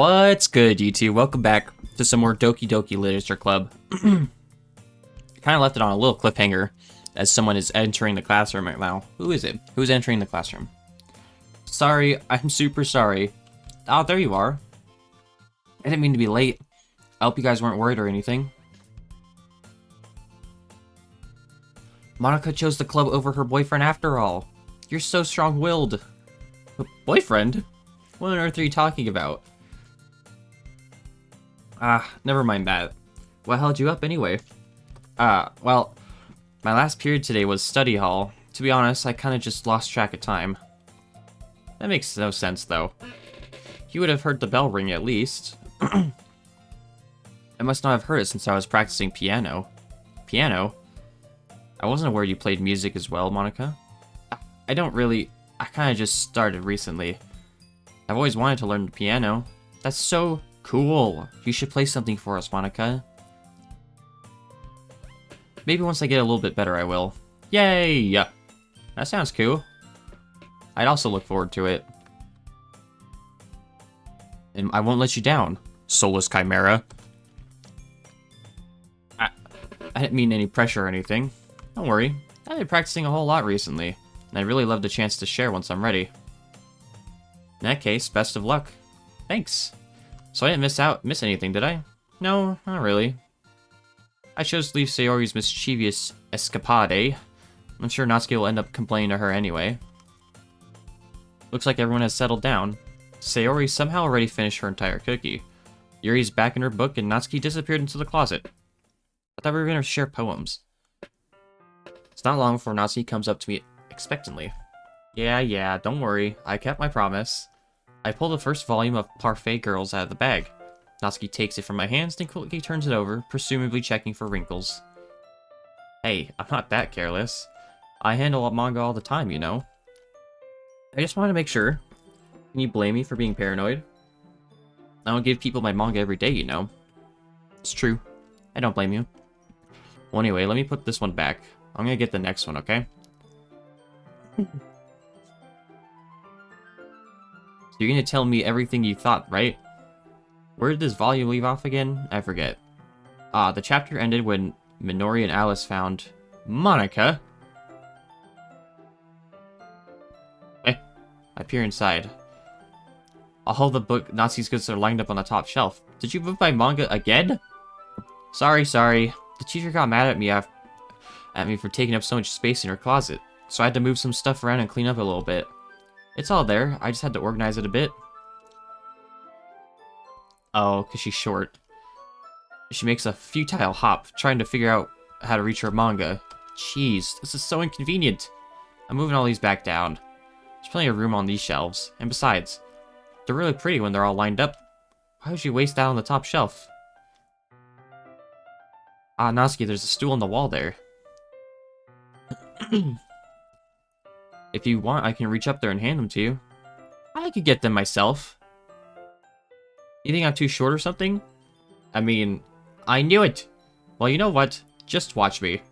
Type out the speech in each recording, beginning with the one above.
What's good, you two? Welcome back to some more Doki Doki Literature Club. Kind of left it on a little cliffhanger as someone is entering the classroom right now. Who is it? Who's entering the classroom? Sorry, I'm super sorry. Oh, there you are. I didn't mean to be late. I hope you guys weren't worried or anything. Monica chose the club over her boyfriend after all. You're so strong-willed. Boyfriend? What on earth are you talking about? Never mind that. What held you up anyway? Well, my last period today was study hall. To be honest, I kinda just lost track of time. That makes no sense, though. You would have heard the bell ring at least. I must not have heard it since I was practicing piano. Piano? I wasn't aware you played music as well, Monica. I kinda just started recently. I've always wanted to learn the piano. That's so cool. You should play something for us, Monica. Maybe once I get a little bit better, I will. Yay! That sounds cool. I'd also look forward to it. And I won't let you down, soulless chimera. I didn't mean any pressure or anything. Don't worry. I've been practicing a whole lot recently, and I'd really love the chance to share once I'm ready. In that case, best of luck. Thanks. So I didn't miss anything, did I? No, not really. I chose to leave Sayori's mischievous escapade. I'm sure Natsuki will end up complaining to her anyway. Looks like everyone has settled down. Sayori somehow already finished her entire cookie. Yuri's back in her book and Natsuki disappeared into the closet. I thought we were going to share poems. It's not long before Natsuki comes up to me expectantly. Yeah, don't worry. I kept my promise. I pull the first volume of Parfait Girls out of the bag. Natsuki takes it from my hands and quickly turns it over, presumably checking for wrinkles. Hey, I'm not that careless. I handle manga all the time, you know. I just wanted to make sure. Can you blame me for being paranoid? I don't give people my manga every day, you know. It's true. I don't blame you. Well, anyway, let me put this one back. I'm gonna get the next one, okay? So you're gonna tell me everything you thought, right? Where did this volume leave off again? I forget. The chapter ended when Minori and Alice found Monica. I peer inside. All the book Natsuki's goods are lined up on the top shelf. Did you move my manga again? Sorry. The teacher got mad at me for taking up so much space in her closet, so I had to move some stuff around and clean up a little bit. It's all there, I just had to organize it a bit. Oh, because she's short. She makes a futile hop, trying to figure out how to reach her manga. Jeez, this is so inconvenient. I'm moving all these back down. There's plenty of room on these shelves, and besides, they're really pretty when they're all lined up. Why would you waste that on the top shelf? Natsuki, there's a stool on the wall there. If you want, I can reach up there and hand them to you. I could get them myself. You think I'm too short or something? I mean, I knew it! Well, you know what? Just watch me.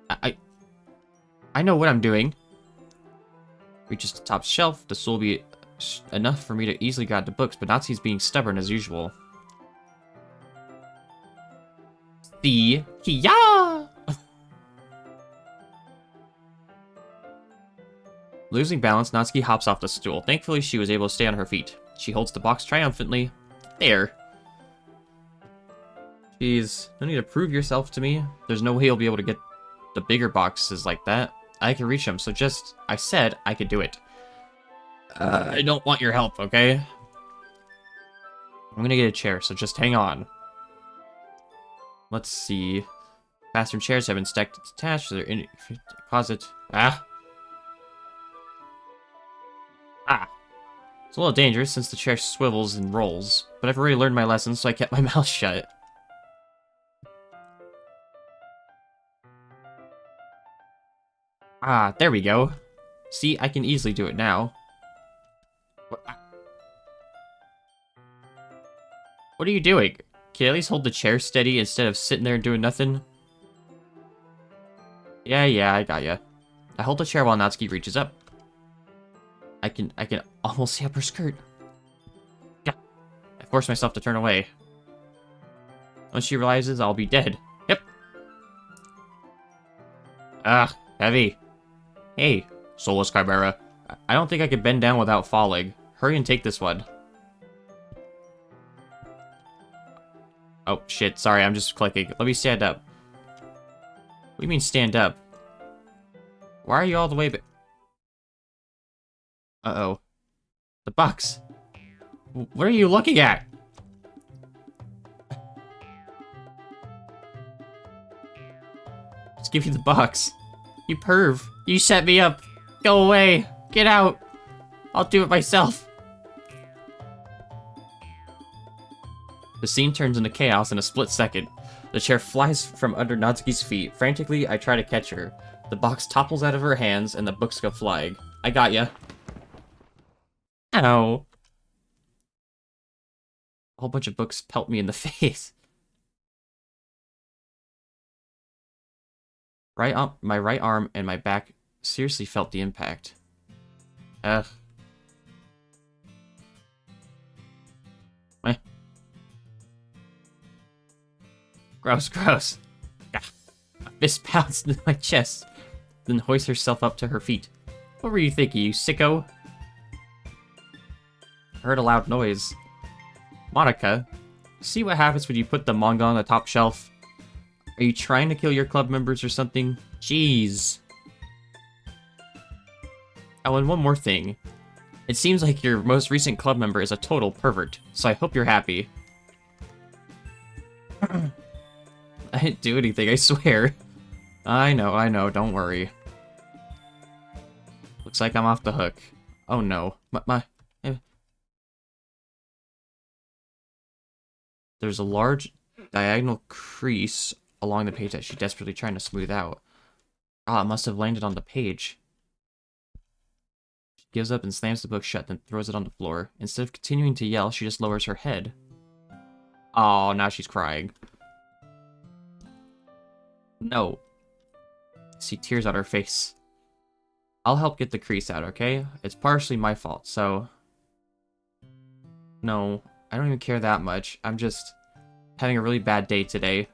I know what I'm doing. Reaches the top shelf. This will be enough for me to easily grab the books, but Natsuki's being stubborn as usual. The Hiya! Losing balance, Natsuki hops off the stool. Thankfully, she was able to stay on her feet. She holds the box triumphantly. There. Jeez, no need to prove yourself to me. There's no way you'll be able to get the bigger boxes like that. I can reach them, so I said I could do it. I don't want your help, okay? I'm gonna get a chair, so just hang on. Let's see. Bathroom chairs have been stacked attached. They're in the closet. It's a little dangerous since the chair swivels and rolls, but I've already learned my lesson, so I kept my mouth shut. There we go. See, I can easily do it now. What are you doing? Can you at least hold the chair steady instead of sitting there and doing nothing? Yeah, I got ya. I hold the chair while Natsuki reaches up. I can almost see up her skirt. force myself to turn away. Once she realizes I'll be dead. Yep. Ugh, heavy. Hey, soulless chimera. I don't think I could bend down without falling. Hurry and take this one. Oh, shit. Sorry, I'm just clicking. Let me stand up. What do you mean stand up? Why are you all the way back? Uh-oh. The box. What are you looking at? Just give you the box. You perv. You set me up. Go away. Get out. I'll do it myself. The scene turns into chaos in a split second. The chair flies from under Natsuki's feet. Frantically, I try to catch her. The box topples out of her hands, and the books go flying. I got ya. Ow. A whole bunch of books pelt me in the face. My right arm and my back seriously felt the impact. Ugh. Eh. Gross, gross. Ah. A fist pounced into my chest, then hoists herself up to her feet. What were you thinking, you sicko? I heard a loud noise. Monica, see what happens when you put the manga on the top shelf? Are you trying to kill your club members or something? Jeez. Oh, and one more thing. It seems like your most recent club member is a total pervert, so I hope you're happy. I didn't do anything, I swear. I know, don't worry. Looks like I'm off the hook. Oh no. There's a large diagonal crease along the page that she's desperately trying to smooth out. Ah, it must have landed on the page. She gives up and slams the book shut, then throws it on the floor. Instead of continuing to yell, she just lowers her head. Oh, now she's crying. No. I see tears on her face. I'll help get the crease out, okay? It's partially my fault, so... No, I don't even care that much. I'm just having a really bad day today.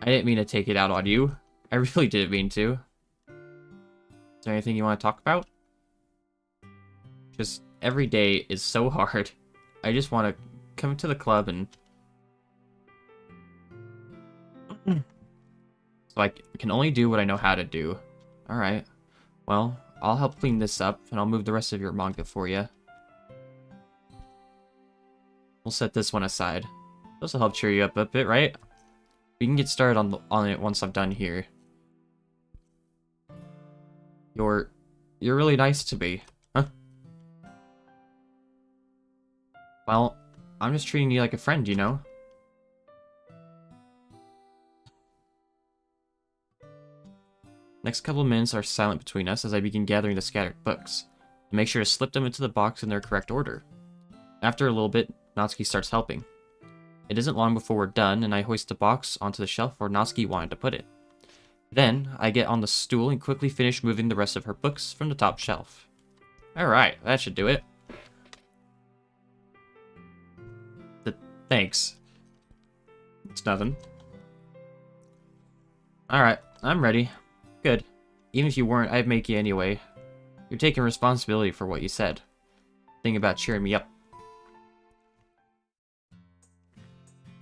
I didn't mean to take it out on you. I really didn't mean to. Is there anything you want to talk about? Just every day is so hard. I just want to come to the club and... So I can only do what I know how to do. Alright. Well, I'll help clean this up, and I'll move the rest of your manga for you. We'll set this one aside. This will help cheer you up a bit, right? We can get started on it once I'm done here. You're really nice to me, huh? Well, I'm just treating you like a friend, you know? Next couple of minutes are silent between us as I begin gathering the scattered books. And make sure to slip them into the box in their correct order. After a little bit, Natsuki starts helping. It isn't long before we're done, and I hoist the box onto the shelf where Natsuki wanted to put it. Then, I get on the stool and quickly finish moving the rest of her books from the top shelf. Alright, that should do it. Thanks. It's nothing. Alright, I'm ready. Good. Even if you weren't, I'd make you anyway. You're taking responsibility for what you said. Think about cheering me up.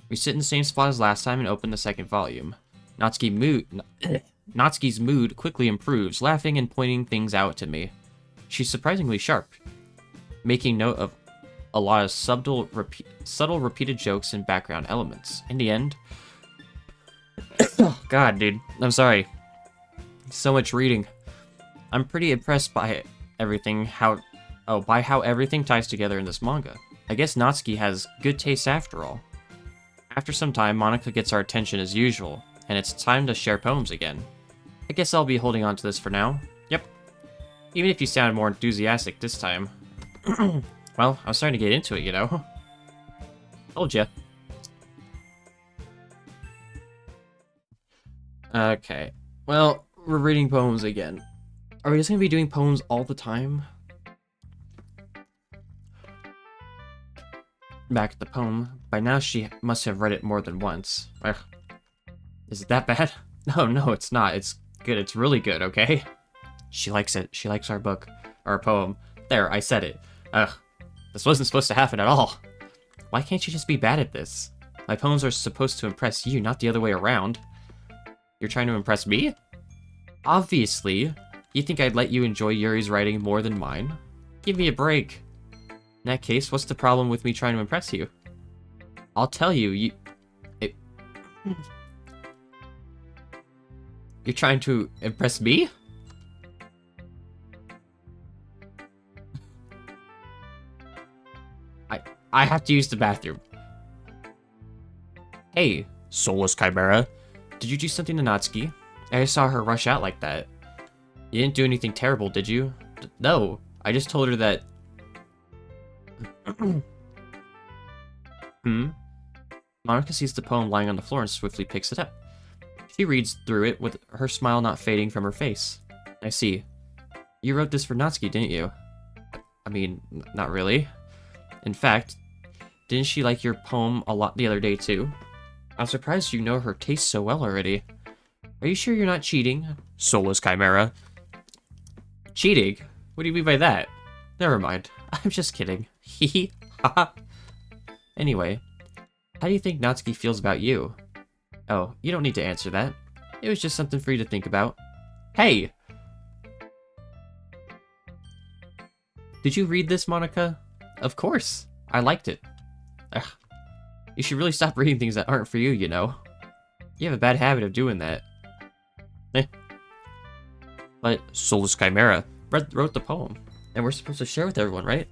We sit in the same spot as last time and open the second volume. Natsuki's mood quickly improves, laughing and pointing things out to me. She's surprisingly sharp, making note of a lot of subtle repeated jokes and background elements. In the end... Oh, God, dude. I'm sorry. So much reading. I'm pretty impressed by everything, by how everything ties together in this manga. I guess Natsuki has good taste after all. After some time, Monica gets our attention as usual, and it's time to share poems again. I guess I'll be holding on to this for now. Yep. Even if you sound more enthusiastic this time. Well, I'm starting to get into it, you know. Told ya. Okay. Well, we're reading poems again. Are we just gonna be doing poems all the time? back at the poem. By now she must have read it more than once. Ugh. Is it that bad? No, it's not. It's good. It's really good, okay? She likes it. She likes our book. Our poem. There, I said it. Ugh. This wasn't supposed to happen at all. Why can't you just be bad at this? My poems are supposed to impress you, not the other way around. You're trying to impress me? Obviously. You think I'd let you enjoy Yuri's writing more than mine? Give me a break. In that case, what's the problem with me trying to impress you? I'll tell you, You're trying to impress me? I have to use the bathroom. Hey, soulless chimera. Did you do something to Natsuki? I saw her rush out like that. You didn't do anything terrible, did you? No, I just told her that... Monica sees the poem lying on the floor and swiftly picks it up. She reads through it with her smile not fading from her face. I see. You wrote this for Natsuki, didn't you? I mean, not really. In fact, didn't she like your poem a lot the other day too? I'm surprised you know her taste so well already. Are you sure you're not cheating? Soulless chimera. Cheating? What do you mean by that? Never mind. I'm just kidding. Hee haha. Anyway, how do you think Natsuki feels about you? Oh, you don't need to answer that. It was just something for you to think about. Hey! Did you read this, Monica? Of course. I liked it. Ugh. You should really stop reading things that aren't for you, you know? You have a bad habit of doing that. But Soulless Chimera wrote the poem, and we're supposed to share with everyone, right?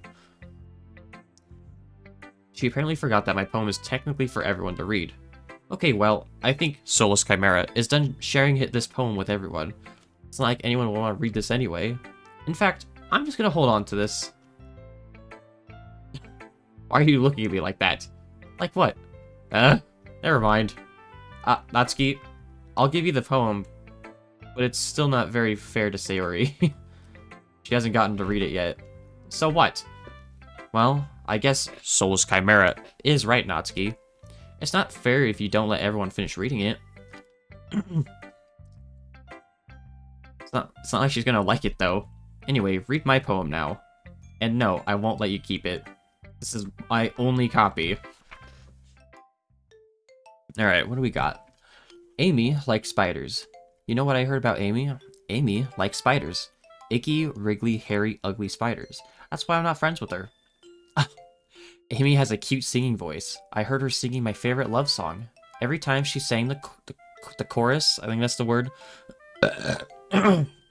She apparently forgot that my poem is technically for everyone to read. Okay, well, I think Soulless Chimera is done sharing this poem with everyone. It's not like anyone will want to read this anyway. In fact, I'm just gonna hold on to this. Why are you looking at me like that? Like what? Never mind. Natsuki, I'll give you the poem, but it's still not very fair to Sayori. She hasn't gotten to read it yet. So what? Well, I guess Soulless Chimera is right, Natsuki. It's not fair if you don't let everyone finish reading it. It's not like she's gonna like it, though. Anyway, read my poem now. And no, I won't let you keep it. This is my only copy. Alright, what do we got? Amy likes spiders. You know what I heard about Amy? Amy likes spiders. Icky, wriggly, hairy, ugly spiders. That's why I'm not friends with her. Amy has a cute singing voice. I heard her singing my favorite love song. Every time she sang the chorus, I think that's the word,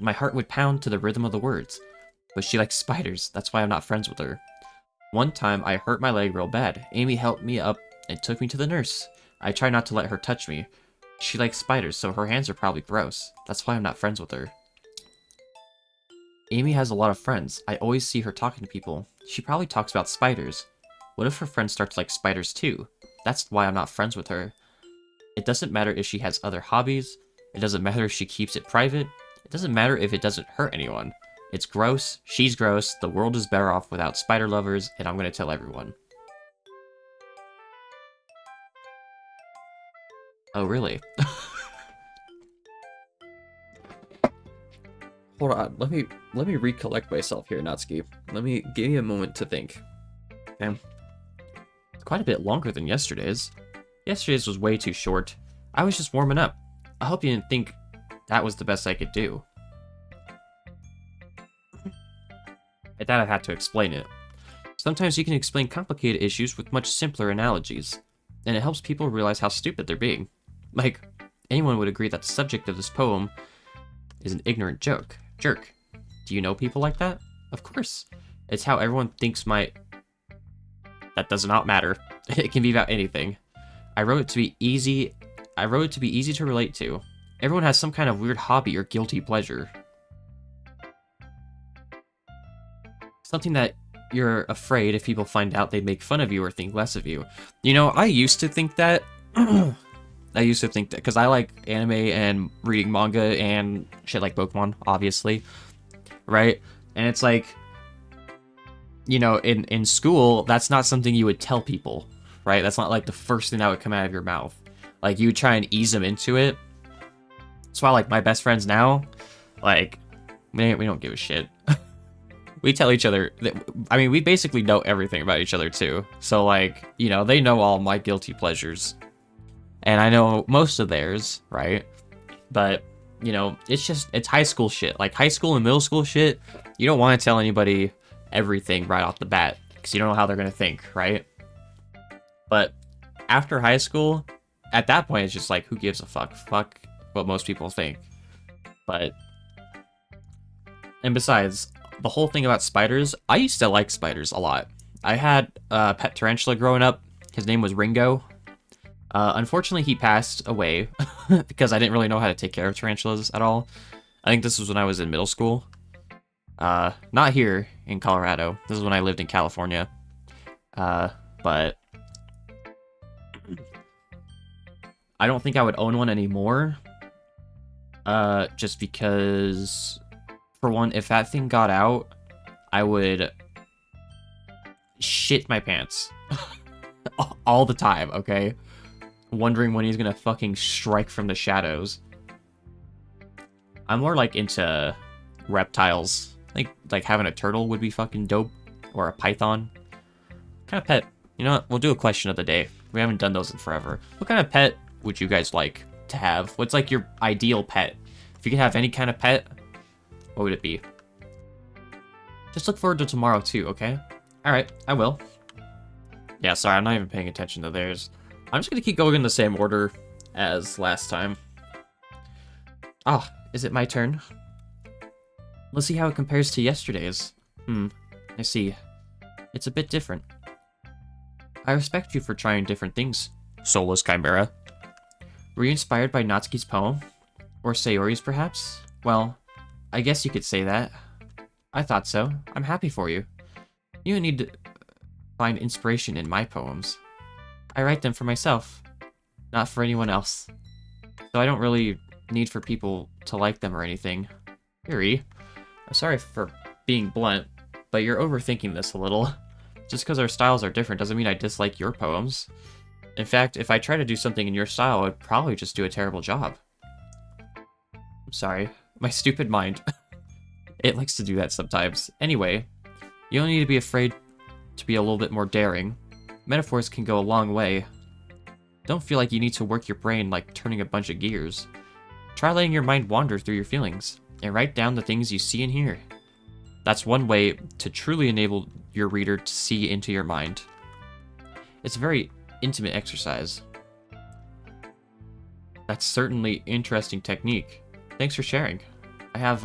my heart would pound to the rhythm of the words. But she likes spiders. That's why I'm not friends with her. One time, I hurt my leg real bad. Amy helped me up and took me to the nurse. I try not to let her touch me. She likes spiders, so her hands are probably gross. That's why I'm not friends with her. Amy has a lot of friends. I always see her talking to people. She probably talks about spiders. What if her friends start to like spiders too? That's why I'm not friends with her. It doesn't matter if she has other hobbies. It doesn't matter if she keeps it private. It doesn't matter if it doesn't hurt anyone. It's gross, she's gross, the world is better off without spider lovers, and I'm gonna tell everyone. Oh, really? Hold on, let me recollect myself here, Natsuki. Give me a moment to think. Okay. It's quite a bit longer than yesterday's. Yesterday's was way too short. I was just warming up. I hope you didn't think that was the best I could do. I thought I had to explain it. Sometimes you can explain complicated issues with much simpler analogies, and it helps people realize how stupid they're being. Like, anyone would agree that the subject of this poem is an ignorant jerk. Do you know people like that? Of course. It's how everyone thinks That does not matter. It can be about anything. I wrote it to be easy to relate to. Everyone has some kind of weird hobby or guilty pleasure. Something that you're afraid if people find out they'd make fun of you or think less of you. You know, I used to think that. Because I like anime and reading manga and shit like Pokemon, obviously. Right? And it's like, you know, in school, that's not something you would tell people, right? That's not like the first thing that would come out of your mouth. Like, you would try and ease them into it. That's why, like, my best friends now, like, we don't give a shit. We tell each other that, I mean, we basically know everything about each other too. So, like, you know, they know all my guilty pleasures. And I know most of theirs, right? But, you know, it's high school shit. Like, high school and middle school shit, you don't want to tell anybody everything right off the bat, because you don't know how they're going to think, right? But after high school, at that point, it's just like, who gives a fuck? Fuck what most people think. But, and besides, the whole thing about spiders, I used to like spiders a lot. I had a pet tarantula growing up. His name was Ringo. Unfortunately, he passed away because I didn't really know how to take care of tarantulas at all. I think this was when I was in middle school. Not here in Colorado. This is when I lived in California. But I don't think I would own one anymore. Just because, for one, if that thing got out, I would shit my pants all the time, okay? Wondering when he's gonna fucking strike from the shadows. I'm more like into reptiles. Like having a turtle would be fucking dope, or a python. What kind of pet? You know what? We'll do a question of the day. We haven't done those in forever. What kind of pet would you guys like to have? What's like your ideal pet? If you could have any kind of pet, what would it be? Just look forward to tomorrow too, okay? Alright, I will. Yeah, sorry, I'm not even paying attention to theirs. I'm just gonna keep going in the same order as last time. Ah, is it my turn? Let's see how it compares to yesterday's. I see. It's a bit different. I respect you for trying different things, Soulless Chimera. Were you inspired by Natsuki's poem? Or Sayori's, perhaps? Well, I guess you could say that. I thought so. I'm happy for you. You don't need to find inspiration in my poems. I write them for myself, not for anyone else. So I don't really need for people to like them or anything. Yuri, I'm sorry for being blunt, but you're overthinking this a little. Just because our styles are different doesn't mean I dislike your poems. In fact, if I try to do something in your style, I'd probably just do a terrible job. I'm sorry. My stupid mind. It likes to do that sometimes. Anyway, you don't need to be afraid to be a little bit more daring. Metaphors can go a long way. Don't feel like you need to work your brain like turning a bunch of gears. Try letting your mind wander through your feelings, and write down the things you see and hear. That's one way to truly enable your reader to see into your mind. It's a very intimate exercise. That's certainly interesting technique. Thanks for sharing. I have,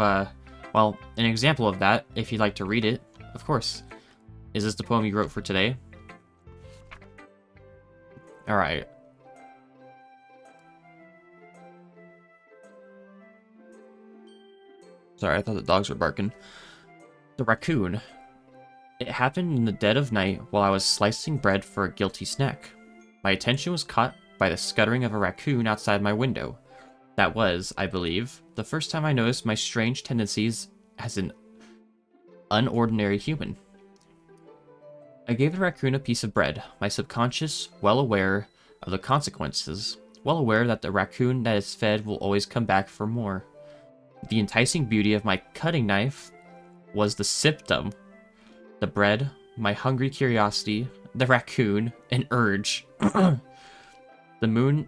well, an example of that, if you'd like to read it, of course. Is this the poem you wrote for today? Alright. Sorry, I thought the dogs were barking. The raccoon. It happened in the dead of night while I was slicing bread for a guilty snack. My attention was caught by the scuttering of a raccoon outside my window. That was, I believe, the first time I noticed my strange tendencies as an unordinary human. I gave the raccoon a piece of bread, my subconscious well aware of the consequences, well aware that the raccoon that is fed will always come back for more. The enticing beauty of my cutting knife was the symptom. The bread, my hungry curiosity, the raccoon, an urge. The moon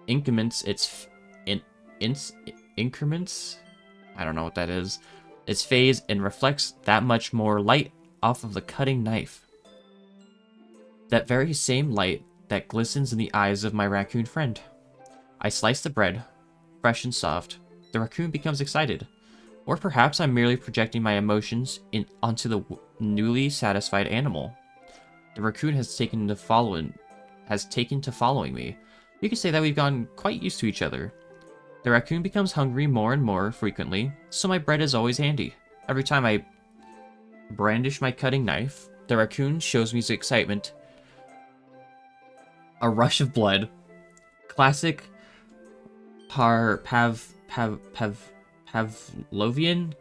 increments its increments? I don't know what that is. Its phase and reflects that much more light off of the cutting knife. That very same light that glistens in the eyes of my raccoon friend. I slice the bread, fresh and soft. The raccoon becomes excited. Or perhaps I'm merely projecting my emotions onto the newly satisfied animal. The raccoon has taken to following me. You could say that we've gotten quite used to each other. The raccoon becomes hungry more and more frequently, so my bread is always handy. Every time I brandish my cutting knife, the raccoon shows me his excitement. A rush of blood. Classic Pavlovian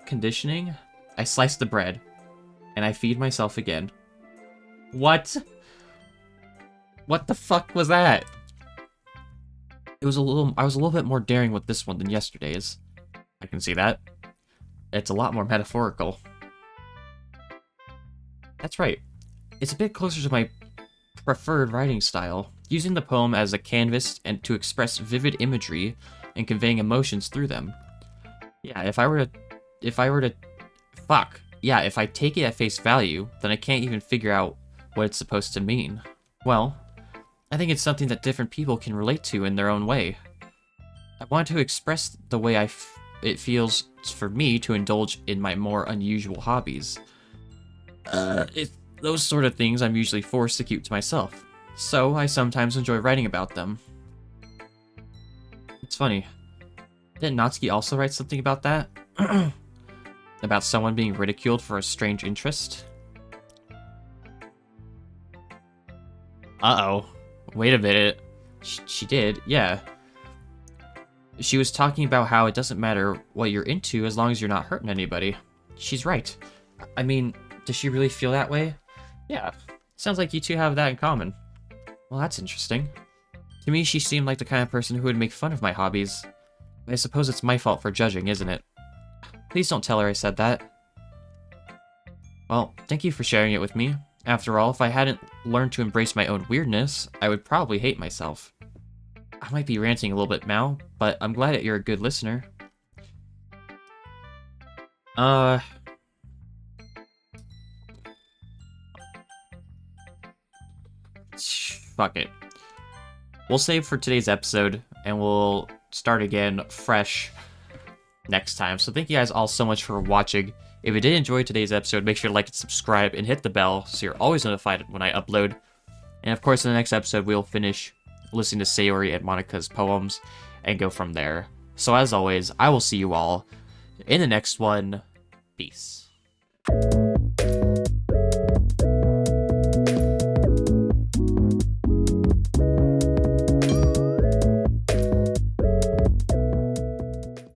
conditioning. I slice the bread. and I feed myself again. What? What the fuck was that? I was a little bit more daring with this one than yesterday's. I can see that. It's a lot more metaphorical. That's right. It's a bit closer to my preferred writing style, using the poem as a canvas and to express vivid imagery and conveying emotions through them. Yeah, if I take it at face value, then I can't even figure out what it's supposed to mean. Well, I think it's something that different people can relate to in their own way. I want to express the way it feels for me to indulge in my more unusual hobbies. Those sort of things I'm usually forced to keep to myself, so I sometimes enjoy writing about them. It's funny. Didn't Natsuki also write something about that? About someone being ridiculed for a strange interest? Uh-oh. Wait a minute. She did, yeah. She was talking about how it doesn't matter what you're into as long as you're not hurting anybody. She's right. I mean, does she really feel that way? Yeah. Sounds like you two have that in common. Well, that's interesting. To me, she seemed like the kind of person who would make fun of my hobbies. I suppose it's my fault for judging, isn't it? Please don't tell her I said that. Well, thank you for sharing it with me. After all, if I hadn't learned to embrace my own weirdness, I would probably hate myself. I might be ranting a little bit now, but I'm glad that you're a good listener. Fuck it. We'll save for today's episode, and we'll start again fresh next time. So thank you guys all so much for watching. If you did enjoy today's episode, make sure to like and subscribe and hit the bell so you're always notified when I upload. And of course, in the next episode, we'll finish listening to Sayori and Monika's poems and go from there. So as always, I will see you all in the next one. Peace.